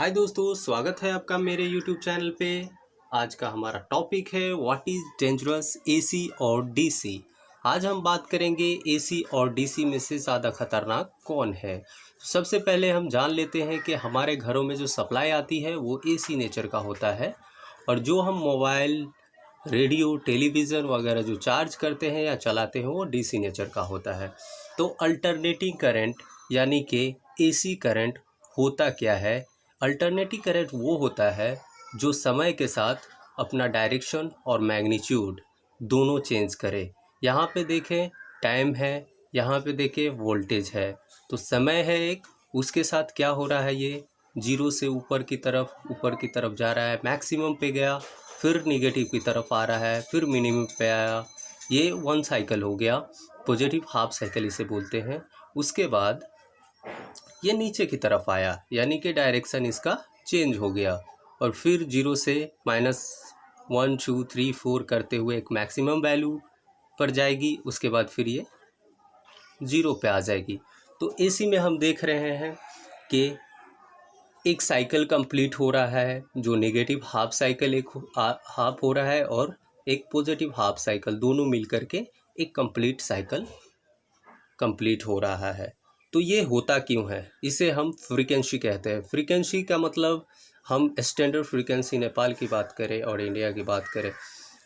हाय दोस्तों, स्वागत है आपका मेरे YouTube चैनल पे। आज का हमारा टॉपिक है व्हाट इज़ डेंजरस एसी और डीसी। आज हम बात करेंगे एसी और डीसी में से ज़्यादा खतरनाक कौन है। सबसे पहले हम जान लेते हैं कि हमारे घरों में जो सप्लाई आती है वो एसी नेचर का होता है, और जो हम मोबाइल, रेडियो, टेलीविज़न वगैरह जो चार्ज करते हैं या चलाते हैं वो डीसी नेचर का होता है। तो अल्टरनेटिंग करंट यानी कि एसी करंट होता क्या है? अल्टरनेटिंग करंट वो होता है जो समय के साथ अपना डायरेक्शन और मैग्नीट्यूड दोनों चेंज करे। यहाँ पे देखें टाइम है, यहाँ पे देखें वोल्टेज है। तो समय है एक, उसके साथ क्या हो रहा है, ये जीरो से ऊपर की तरफ जा रहा है, मैक्सिमम पे गया, फिर निगेटिव की तरफ आ रहा है, फिर मिनिमम पे आया। ये वन साइकिल हो गया, पॉजिटिव हाफ साइकिल इसे बोलते हैं। उसके बाद ये नीचे की तरफ आया, यानी कि डायरेक्शन इसका चेंज हो गया, और फिर जीरो से -1 2 3 4 करते हुए एक मैक्सिमम वैल्यू पर जाएगी। उसके बाद फिर ये जीरो पे आ जाएगी। तो एसी में हम देख रहे हैं कि एक साइकिल कंप्लीट हो रहा है, जो नेगेटिव हाफ साइकिल एक हाफ हो रहा है, और एक पॉजिटिव हाफ साइकिल, दोनों मिलकर के एक कंप्लीट साइकिल कंप्लीट हो रहा है। तो ये होता क्यों है? इसे हम फ्रीक्वेंसी कहते हैं। फ्रीक्वेंसी का मतलब, हम स्टैंडर्ड फ्रीक्वेंसी नेपाल की बात करें और इंडिया की बात करें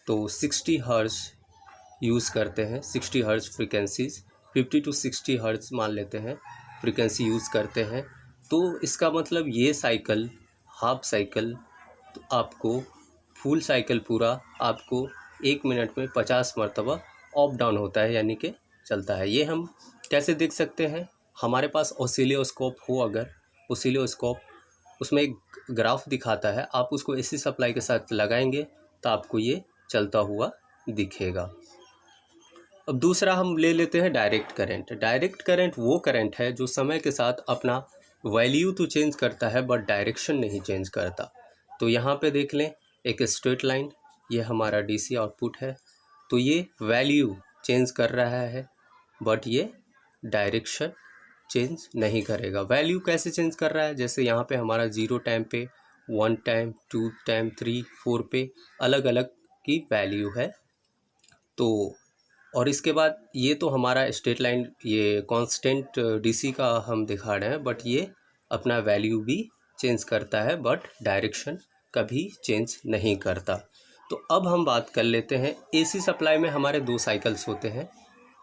तो 60 हर्ट्ज यूज़ करते हैं। 60 हर्ट्ज फ्रीक्वेंसीज, 50 to 60 हर्ट्ज मान लेते हैं फ्रीक्वेंसी यूज़ करते हैं। तो इसका मतलब ये साइकिल, हाफ साइकिल, तो आपको फुल साइकिल पूरा आपको 1 मिनट में 50 मरतबा अप डाउन होता है, यानी कि चलता है। ये हम कैसे देख सकते हैं? हमारे पास ऑसिलोस्कोप हो, अगर ऑसिलोस्कोप, उसमें एक ग्राफ दिखाता है, आप उसको एसी सप्लाई के साथ लगाएंगे तो आपको ये चलता हुआ दिखेगा। अब दूसरा हम ले लेते हैं डायरेक्ट करंट। डायरेक्ट करंट वो करंट है जो समय के साथ अपना वैल्यू तो चेंज करता है बट डायरेक्शन नहीं चेंज करता। तो यहाँ पे देख लें एक स्ट्रेट लाइन, ये हमारा डीसी आउटपुट है। तो ये वैल्यू चेंज कर रहा है बट ये डायरेक्शन चेंज नहीं करेगा। वैल्यू कैसे चेंज कर रहा है? जैसे यहाँ पे हमारा 0 टाइम पे, 1 टाइम, 2 टाइम, 3 4 पे अलग अलग की वैल्यू है। तो और इसके बाद ये तो हमारा स्ट्रेट लाइन, ये कांस्टेंट डीसी का हम दिखा रहे हैं, बट ये अपना वैल्यू भी चेंज करता है बट डायरेक्शन कभी चेंज नहीं करता। तो अब हम बात कर लेते हैं, एसी सप्लाई में हमारे दो साइकिल्स होते हैं,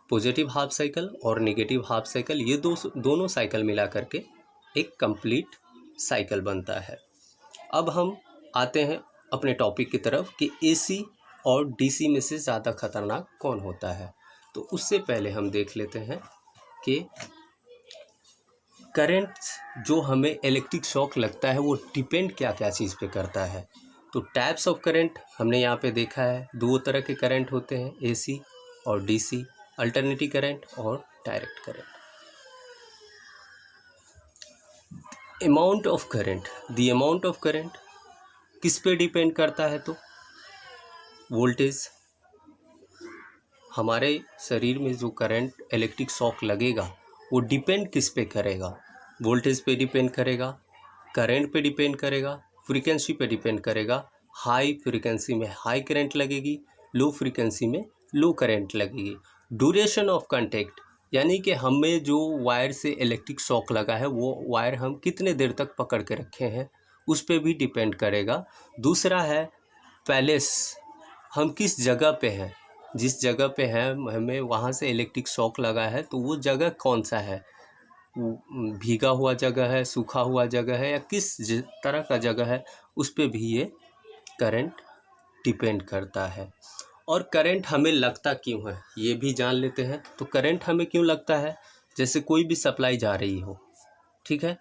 पॉजिटिव हाफ साइकिल और नेगेटिव हाफ साइकिल। ये दोनों साइकिल मिला करके एक कंप्लीट साइकिल बनता है। अब हम आते हैं अपने टॉपिक की तरफ कि एसी और डीसी में से ज़्यादा खतरनाक कौन होता है। तो उससे पहले हम देख लेते हैं कि करंट जो हमें इलेक्ट्रिक शॉक लगता है वो डिपेंड क्या क्या चीज़ पे करता है। तो टाइप्स ऑफ करंट हमने यहाँ पे देखा है, दो तरह के करंट होते हैं, एसी और डीसी, अल्टरनेटिंग करंट और direct current. Amount of current, the amount of current किस पे डिपेंड करता है? तो वोल्टेज, हमारे शरीर में जो करंट, इलेक्ट्रिक शॉक लगेगा वो डिपेंड किस पे करेगा? वोल्टेज पे डिपेंड करेगा, करंट पे डिपेंड करेगा, फ्रीक्वेंसी पे डिपेंड करेगा। हाई फ्रीक्वेंसी में हाई करंट लगेगी, लो फ्रीक्वेंसी में लो करंट लगेगी। ड्यूरेशन ऑफ कांटेक्ट, यानी कि हमें जो वायर से इलेक्ट्रिक शॉक लगा है वो वायर हम कितने देर तक पकड़ के रखे हैं, उस पर भी डिपेंड करेगा। दूसरा है पैलेस, हम किस जगह पे हैं, जिस जगह पे हैं हमें वहाँ से इलेक्ट्रिक शॉक लगा है तो वो जगह कौन सा है, भीगा हुआ जगह है, सूखा हुआ जगह है, या किस तरह का जगह है, उस पे भी ये करंट डिपेंड करता है। और करंट हमें लगता क्यों है ये भी जान लेते हैं। तो करंट हमें क्यों लगता है? जैसे कोई भी सप्लाई जा रही हो, ठीक है,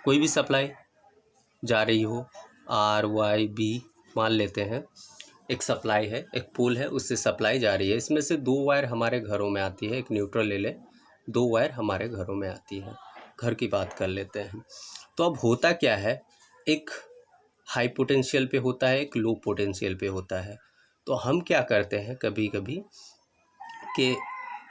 कोई भी सप्लाई जा रही हो, RYB मान लेते हैं, एक सप्लाई है, एक पोल है, उससे सप्लाई जा रही है, इसमें से दो वायर हमारे घरों में आती है, एक न्यूट्रल ले लें, दो वायर हमारे घरों में आती है, घर की बात कर लेते हैं। तो अब होता क्या है, एक हाई पोटेंशियल पे होता है, एक लो पोटेंशियल पे होता है। तो हम क्या करते हैं कभी कभी कि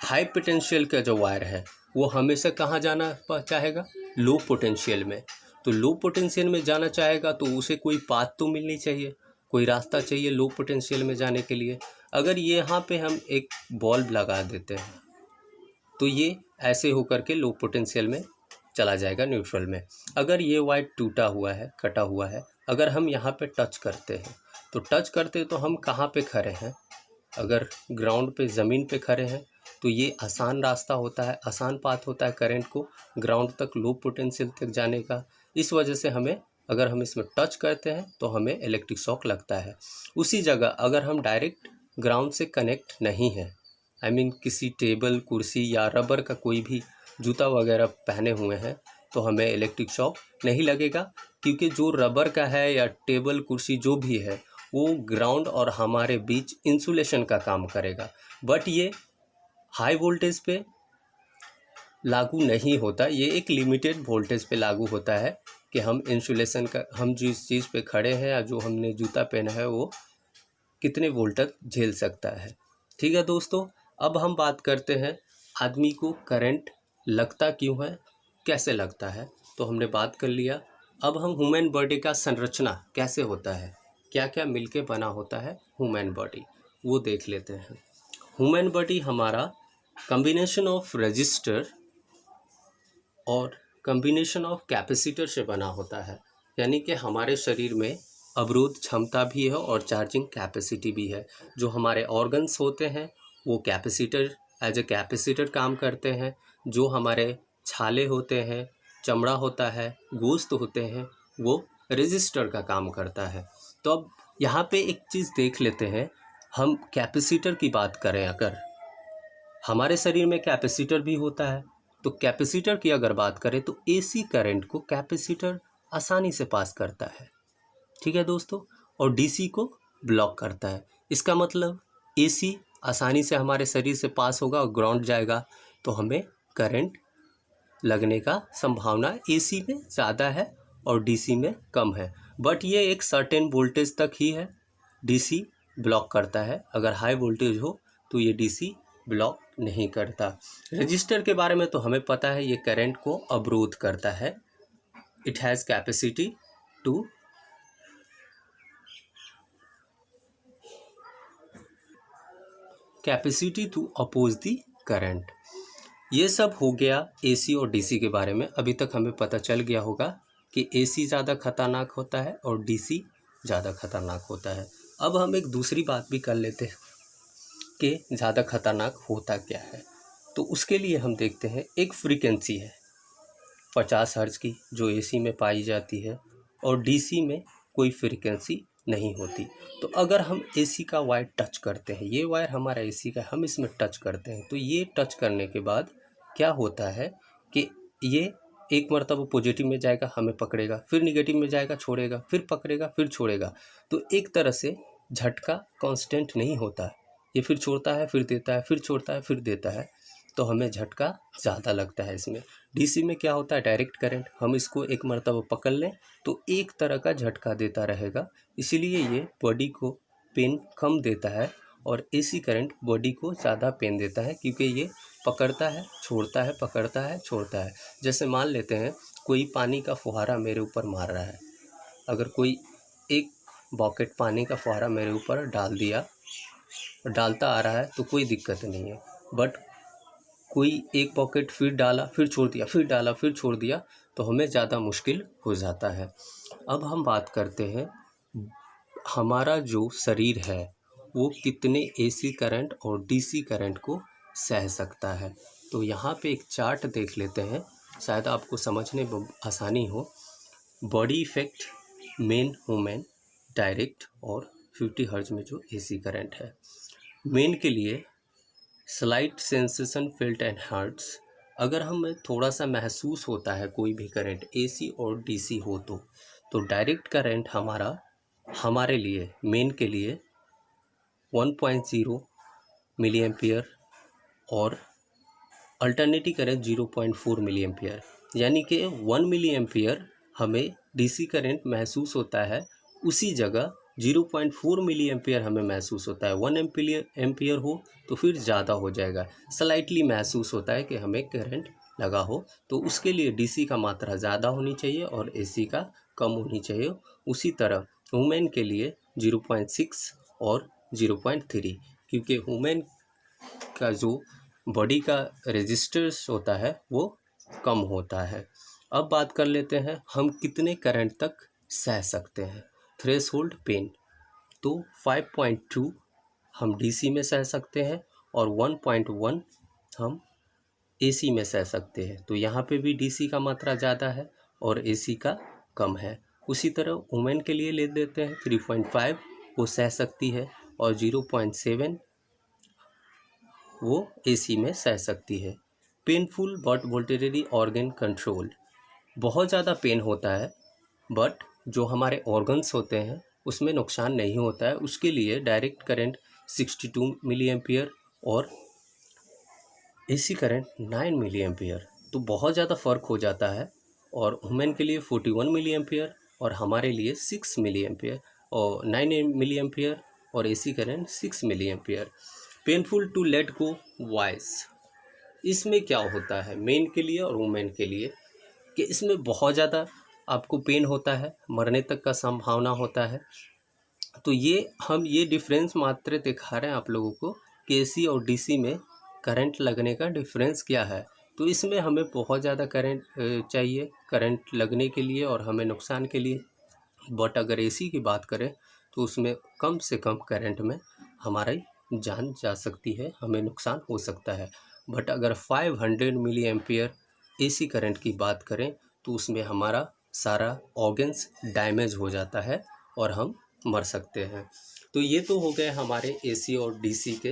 हाई पोटेंशियल का जो वायर है वो हमेशा कहाँ जाना चाहेगा? लो पोटेंशियल में। तो लो पोटेंशियल में जाना चाहेगा तो उसे कोई पाथ तो मिलनी चाहिए, कोई रास्ता चाहिए लो पोटेंशियल में जाने के लिए। अगर ये यहाँ पे हम एक बल्ब लगा देते हैं तो ये ऐसे होकर के लो पोटेंशियल में चला जाएगा न्यूट्रल में। अगर ये वायर टूटा हुआ है, कटा हुआ है, अगर हम यहाँ पे टच करते हैं तो तो हम कहाँ पे खड़े हैं? अगर ग्राउंड पे ज़मीन पे खड़े हैं तो ये आसान रास्ता होता है, आसान पाथ होता है करंट को ग्राउंड तक लो पोटेंशियल तक जाने का। इस वजह से हमें, अगर हम इसमें टच करते हैं तो हमें इलेक्ट्रिक शॉक लगता है। उसी जगह अगर हम डायरेक्ट ग्राउंड से कनेक्ट नहीं है, आई मीन किसी टेबल, कुर्सी या रबर का कोई भी जूता वगैरह पहने हुए हैं, तो हमें इलेक्ट्रिक शॉक नहीं लगेगा, क्योंकि जो रबर का है या टेबल कुर्सी जो भी है वो ग्राउंड और हमारे बीच इंसुलेशन का काम करेगा। बट ये हाई वोल्टेज पे लागू नहीं होता, ये एक लिमिटेड वोल्टेज पे लागू होता है कि हम इंसुलेशन का, हम जिस चीज़ पे खड़े हैं या जो हमने जूता पहना है वो कितने वोल्ट तक झेल सकता है। ठीक है दोस्तों, अब हम बात करते हैं आदमी को करंट लगता क्यों है, कैसे लगता है। तो हमने बात कर लिया। अब हम ह्यूमन बॉडी का संरचना कैसे होता है, क्या क्या मिलके बना होता है ह्यूमन बॉडी, वो देख लेते हैं। ह्यूमन बॉडी हमारा कॉम्बिनेशन ऑफ रजिस्टर और कॉम्बिनेशन ऑफ कैपेसिटर से बना होता है। यानी कि हमारे शरीर में अवरोध क्षमता भी है और चार्जिंग कैपेसिटी भी है। जो हमारे ऑर्गन्स होते हैं वो कैपेसिटर, एज ए कैपेसिटर काम करते हैं। जो हमारे छाले होते हैं, चमड़ा होता है, गोश्त होते हैं, वो रजिस्टर का काम करता है। तो अब यहाँ पे एक चीज़ देख लेते हैं, हम कैपेसिटर की बात करें, अगर हमारे शरीर में कैपेसिटर भी होता है, तो कैपेसिटर की अगर बात करें तो एसी करंट को कैपेसिटर आसानी से पास करता है। ठीक है दोस्तों, और डीसी को ब्लॉक करता है। इसका मतलब एसी आसानी से हमारे शरीर से पास होगा और ग्राउंड जाएगा, तो हमें करंट लगने का संभावना एसी में ज़्यादा है और डीसी में कम है। बट ये एक सर्टेन वोल्टेज तक ही है, डीसी ब्लॉक करता है। अगर हाई वोल्टेज हो तो ये डीसी ब्लॉक नहीं करता। रजिस्टर के बारे में तो हमें पता है, ये करंट को अवरोध करता है। It has capacity to oppose the current. ये सब हो गया एसी और डीसी के बारे में। अभी तक हमें पता चल गया होगा कि एसी ज़्यादा खतरनाक होता है और डीसी ज़्यादा खतरनाक होता है। अब हम एक दूसरी बात भी कर लेते हैं कि ज़्यादा खतरनाक होता क्या है। तो उसके लिए हम देखते हैं, एक फ्रीक्वेंसी है 50 हर्ट्ज़ की जो एसी में पाई जाती है, और डीसी में कोई फ्रीक्वेंसी नहीं होती। तो अगर हम एसी का वायर टच करते हैं, ये वायर हमारा एसी का, हम इसमें टच करते हैं, तो ये टच करने के बाद क्या होता है कि ये एक मरतबा पॉजिटिव में जाएगा, हमें पकड़ेगा, फिर निगेटिव में जाएगा, छोड़ेगा, फिर पकड़ेगा, फिर छोड़ेगा। तो एक तरह से झटका कांस्टेंट नहीं होता है, ये फिर छोड़ता है, फिर देता है, फिर छोड़ता है, फिर देता है, तो हमें झटका ज़्यादा लगता है इसमें। डीसी में क्या होता है, डायरेक्ट करंट, हम इसको एक मरतबा पकड़ लें तो एक तरह का झटका देता रहेगा, इसीलिए ये बॉडी को पेन कम देता है, और एसी करंट बॉडी को ज़्यादा पेन देता है, क्योंकि ये पकड़ता है, छोड़ता है, पकड़ता है, छोड़ता है। जैसे मान लेते हैं कोई पानी का फुहारा मेरे ऊपर मार रहा है, अगर कोई एक बकेट पानी का फुहारा मेरे ऊपर डाल दिया, डालता आ रहा है तो कोई दिक्कत नहीं है। बट कोई एक पॉकेट फिर डाला, फिर छोड़ दिया, फिर डाला, फिर छोड़ दिया, तो हमें ज़्यादा मुश्किल हो जाता है। अब हम बात करते हैं हमारा जो शरीर है वो कितने एसी करंट और डीसी करंट को सह सकता है। तो यहाँ पे एक चार्ट देख लेते हैं, शायद आपको समझने में आसानी हो। Body effect, main human, direct और 50 हर्ट्ज में जो एसी करंट है। मेन के लिए slight sensation felt and hurts, अगर हमें थोड़ा सा महसूस होता है कोई भी करंट एसी और डीसी हो तो डायरेक्ट करंट हमारे लिए, मेन के लिए 1.0 मिली एम्पियर और अल्टरनेटिव करंट 0.4 मिली एम्पियर, यानी कि 1 मिली एम्पियर हमें डीसी करंट महसूस होता है, उसी जगह 0.4 मिली एम्पियर हमें महसूस होता है, 1 एम्पियर हो तो फिर ज़्यादा हो जाएगा, स्लाइटली महसूस होता है कि हमें करंट लगा हो, तो उसके लिए डीसी का मात्रा ज़्यादा होनी चाहिए और एसी का कम होनी चाहिए। उसी तरह वुमेन के लिए 0.6 और 0.3, क्योंकि वुमेन का जो बॉडी का रेजिस्टेंस होता है वो कम होता है। अब बात कर लेते हैं हम कितने करंट तक सह सकते हैं। थ्रेशोल्ड पेन तो 5.2 हम डीसी में सह सकते हैं और 1.1 हम एसी में सह सकते हैं। तो यहाँ पे भी डीसी का मात्रा ज़्यादा है और एसी का कम है। उसी तरह वुमेन के लिए ले देते हैं 3.5 वो सह सकती है और 0.7 वो एसी में सह सकती है। पेनफुल बट वोल्टेटरी ऑर्गन कंट्रोल, बहुत ज़्यादा पेन होता है बट जो हमारे ऑर्गन्स होते हैं उसमें नुकसान नहीं होता है। उसके लिए डायरेक्ट करंट 62 मिली एम्पियर और एसी करंट 9 मिली एम्पियर, तो बहुत ज़्यादा फ़र्क हो जाता है। और वुमेन के लिए 41 मिली एम्पियर और हमारे लिए 6 मिली एम्पियर और 9 मिली एम्पियर और AC current 6 milli ampere. Painful to let go voice, इसमें क्या होता है मेन के लिए और वुमेन के लिए कि इसमें बहुत ज़्यादा आपको पेन होता है, मरने तक का संभावना होता है। तो हम ये डिफरेंस मात्र दिखा रहे हैं आप लोगों को कि एसी और डीसी में करंट लगने का डिफरेंस क्या है। तो इसमें हमें बहुत ज़्यादा करंट चाहिए करंट लगने के लिए और हमें नुकसान के लिए। बट अगर एसी की बात करें तो उसमें कम से कम करंट में हमारी जान जा सकती है, हमें नुकसान हो सकता है। बट अगर 500 मिली एम्पियर एसी करंट की बात करें तो उसमें हमारा सारा ऑर्गन्स डैमेज हो जाता है और हम मर सकते हैं। तो ये तो हो गए हमारे एसी और डीसी के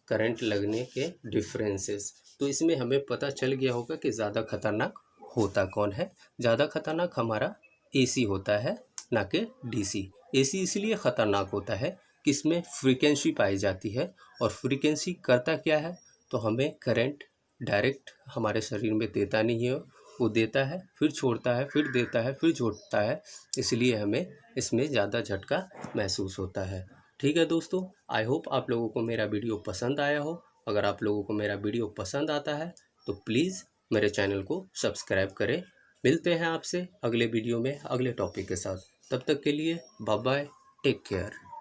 करंट लगने के डिफरेंसेस। तो इसमें हमें पता चल गया होगा कि ज़्यादा खतरनाक होता कौन है। ज़्यादा खतरनाक हमारा एसी होता है ना कि डीसी। एसी इसलिए ख़तरनाक होता है कि इसमें फ्रीक्वेंसी पाई जाती है और फ्रीक्वेंसी करता क्या है, तो हमें करंट डायरेक्ट हमारे शरीर में देता नहीं है, वो देता है फिर छोड़ता है फिर देता है फिर छोड़ता है, इसलिए हमें इसमें ज़्यादा झटका महसूस होता है। ठीक है दोस्तों, आई होप आप लोगों को मेरा वीडियो पसंद आया हो। अगर आप लोगों को मेरा वीडियो पसंद आता है तो प्लीज़ मेरे चैनल को सब्सक्राइब करें। मिलते हैं आपसे अगले वीडियो में अगले टॉपिक के साथ। तब तक के लिए बाय बाय, टेक केयर।